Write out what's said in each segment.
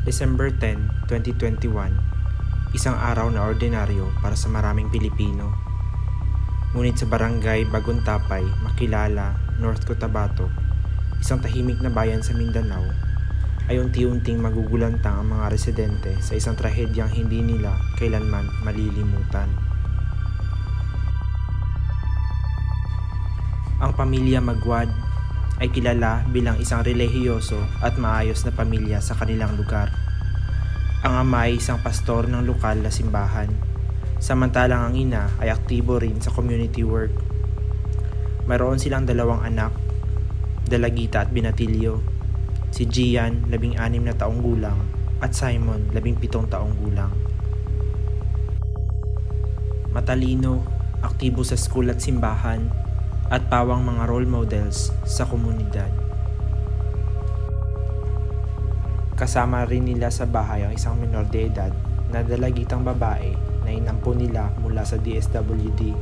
December 10, 2021, isang araw na ordinaryo para sa maraming Pilipino. Ngunit sa barangay Bagontapay, Makilala, North Cotabato, isang tahimik na bayan sa Mindanao, ay unti-unting magugulantang ang mga residente sa isang trahedyang hindi nila kailanman malilimutan. Ang pamilya Magwad ay kilala bilang isang relihiyoso at maayos na pamilya sa kanilang lugar. Ang ama ay isang pastor ng lokal na simbahan, samantalang ang ina ay aktibo rin sa community work. Mayroon silang 2 anak, Dalagita at Binatilyo, si Gian, 16 na taong gulang, at Simon, 17 taong gulang. Matalino, aktibo sa school at simbahan, at pawang mga role models sa komunidad. Kasama rin nila sa bahay ang isang menor de edad na dalagitang babae na inampon nila mula sa DSWD.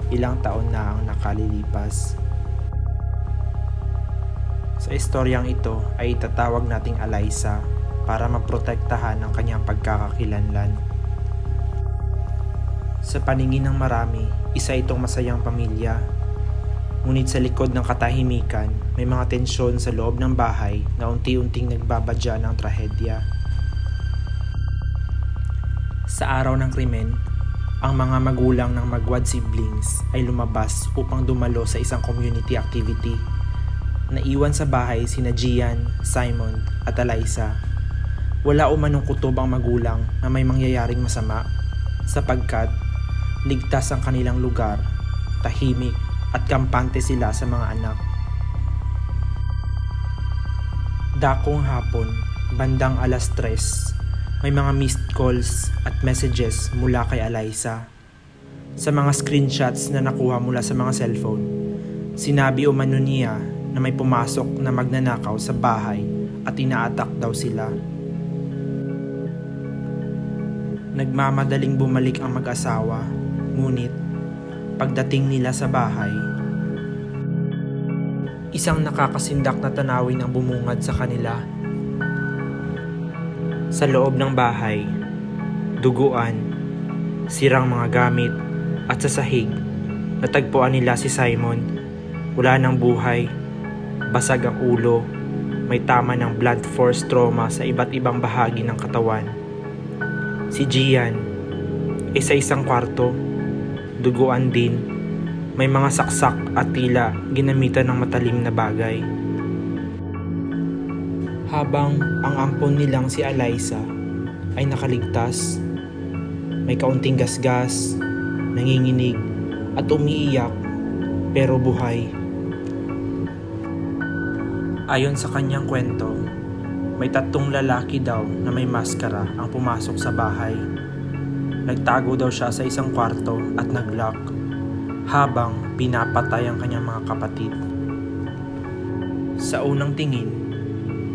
Ilang taon na ang nakalilipas. Sa istoryang ito ay itatawag nating Alaysa para maprotektahan ang kanyang pagkakakilanlan. Sa paningin ng marami, isa itong masayang pamilya. Ngunit sa likod ng katahimikan, may mga tensyon sa loob ng bahay na unti-unting nagbabadya ng trahedya. Sa araw ng krimen, ang mga magulang ng Magwad siblings ay lumabas upang dumalo sa isang community activity. Naiwan sa bahay sina Gian, Simon at Alaysa. Wala umanong kutob ang magulang na may mangyayaring masama sapagkat ligtas ang kanilang lugar, tahimik at kampante sila sa mga anak. Dakong hapon, bandang 3:00, may mga missed calls at messages mula kay Alaysa. Sa mga screenshots na nakuha mula sa mga cellphone, sinabi umano niya na may pumasok na magnanakaw sa bahay at ina-attack daw sila. Nagmamadaling bumalik ang mag-asawa, ngunit pagdating nila sa bahay, isang nakakasindak na tanawin ang bumungad sa kanila. Sa loob ng bahay, duguan, sirang mga gamit, at sa sahig, natagpuan nila si Simon. Wala ng buhay, basag ang ulo, may tama ng blunt force trauma sa iba't ibang bahagi ng katawan. Si Gian ay sa isang kwarto, duguan din, may mga saksak at tila ginamitan ng matalim na bagay. Habang ang ampon nilang si Alaysa ay nakaligtas, may kaunting gasgas, nanginginig at umiiyak pero buhay. Ayon sa kanyang kwento, may 3 lalaki daw na may maskara ang pumasok sa bahay. Nagtago daw siya sa isang kwarto at nag-lock habang pinapatay ang kanyang mga kapatid. Sa unang tingin,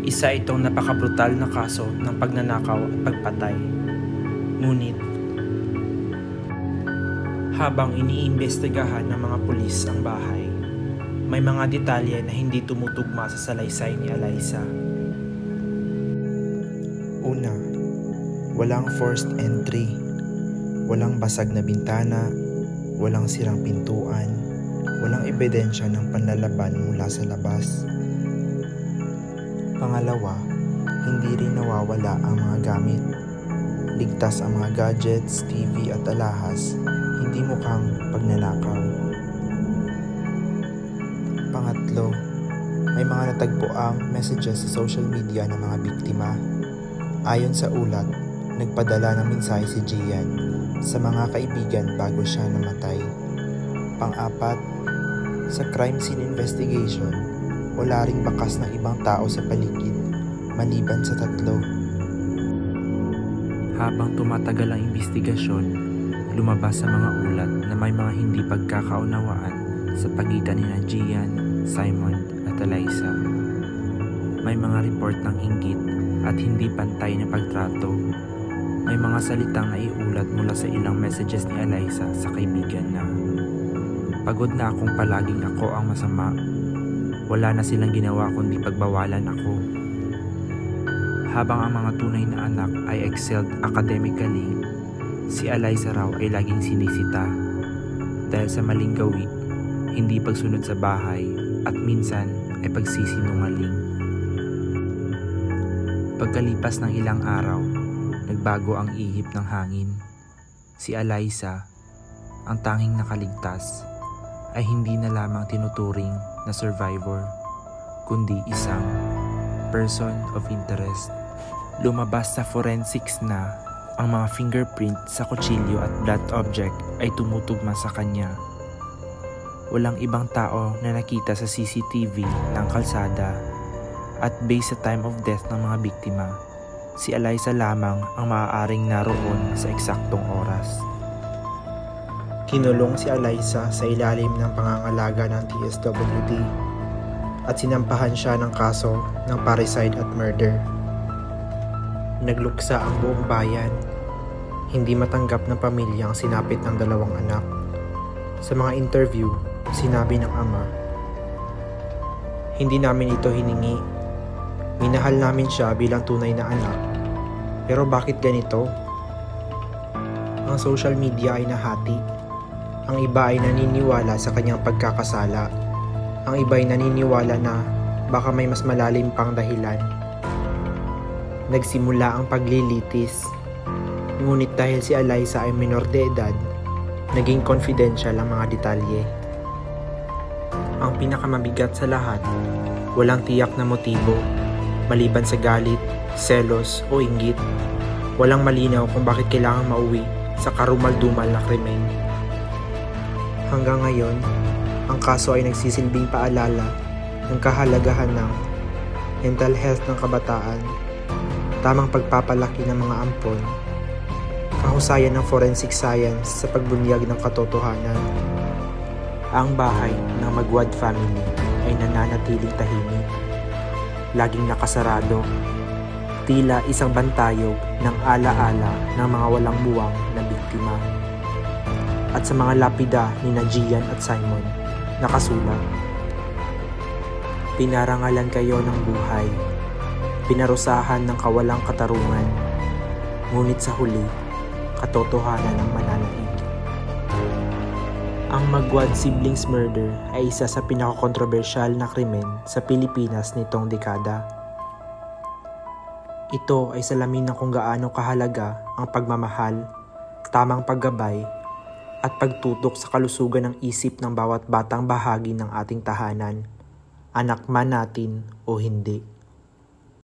isa itong napakabrutal na kaso ng pagnanakaw at pagpatay. Ngunit, habang iniimbestigahan ng mga pulis ang bahay, may mga detalye na hindi tumutugma sa salaysay ni Alaysa. Una, walang forced entry. Walang basag na bintana, walang sirang pintuan, walang ebidensya ng panlalaban mula sa labas. Pangalawa, hindi rin nawawala ang mga gamit. Ligtas ang mga gadgets, TV at alahas, hindi mukhang pagnanakaw. Pangatlo, may mga natagpuang messages sa social media ng mga biktima. Ayon sa ulat, nagpadala ng mensahe si Gian sa mga kaibigan bago siya namatay. Pang-apat, sa crime scene investigation, wala ring bakas ng ibang tao sa paligid, maliban sa 3. Habang tumatagal ang investigasyon, lumabas sa mga ulat na may mga hindi pagkakaunawaan sa pagitan ni Gian, Simon at Alaysa. May mga report ng inggit at hindi pantay na pagtrato. May mga salitang naiulat mula sa ilang messages ni Alaysa sa kaibigan na, "Pagod na akong palaging ako ang masama. Wala na silang ginawa kundi pagbawalan ako." Habang ang mga tunay na anak ay excelled academically, si Alyssa raw ay laging sinisita dahil sa maling gawi, hindi pagsunod sa bahay at minsan ay pagsisinungaling. Pagkalipas ng ilang araw, nagbago ang ihip ng hangin. Si Alyssa, ang tanging nakaligtas, ay hindi na lamang tinuturing na survivor, kundi isang person of interest. Lumabas sa forensics na ang mga fingerprint sa kutsilyo at blood object ay tumutugma sa kanya. Walang ibang tao na nakita sa CCTV ng kalsada at based sa time of death ng mga biktima, si Alyssa lamang ang maaaring naroon sa eksaktong oras. Kinulong si Alyssa sa ilalim ng pangangalaga ng DSWD at sinampahan siya ng kaso ng parricide at murder. Nagluksa ang buong bayan. Hindi matanggap ng pamilya ang sinapit ng dalawang anak. Sa mga interview, sinabi ng ama, "Hindi namin ito hiningi. Minahal namin siya bilang tunay na anak. Pero bakit ganito?" Ang social media ay nahati. Ang iba ay naniniwala sa kanyang pagkakasala. Ang iba ay naniniwala na baka may mas malalim pang dahilan. Nagsimula ang paglilitis. Ngunit dahil si Alyssa ay minor de edad, naging confidential ang mga detalye. Ang pinakamabigat sa lahat, walang tiyak na motibo, maliban sa galit, selos o inggit. Walang malinaw kung bakit kailangang mauwi sa karumal-dumal na krimen. Hanggang ngayon, ang kaso ay nagsisilbing paalala ng kahalagahan ng mental health ng kabataan, tamang pagpapalaki ng mga ampon, kahusayan ng forensic science sa pagbunyag ng katotohanan. Ang bahay ng Magwad family ay nananatiling tahimik, laging nakasarado, tila isang bantayog ng alaala ng mga walang muwang na biktima. At sa mga lapida ni Gian at Simon, nakasulat, "Pinarangalan kayo ng buhay, pinarusahan ng kawalang katarungan, ngunit sa huli, katotohanan ang mananaig." Ang Magwad siblings murder ay isa sa pinakakontrobersyal na krimen sa Pilipinas nitong dekada. Ito ay salamin ng kung gaano kahalaga ang pagmamahal, tamang paggabay, at pagtutok sa kalusugan ng isip ng bawat batang bahagi ng ating tahanan, anak man natin o hindi.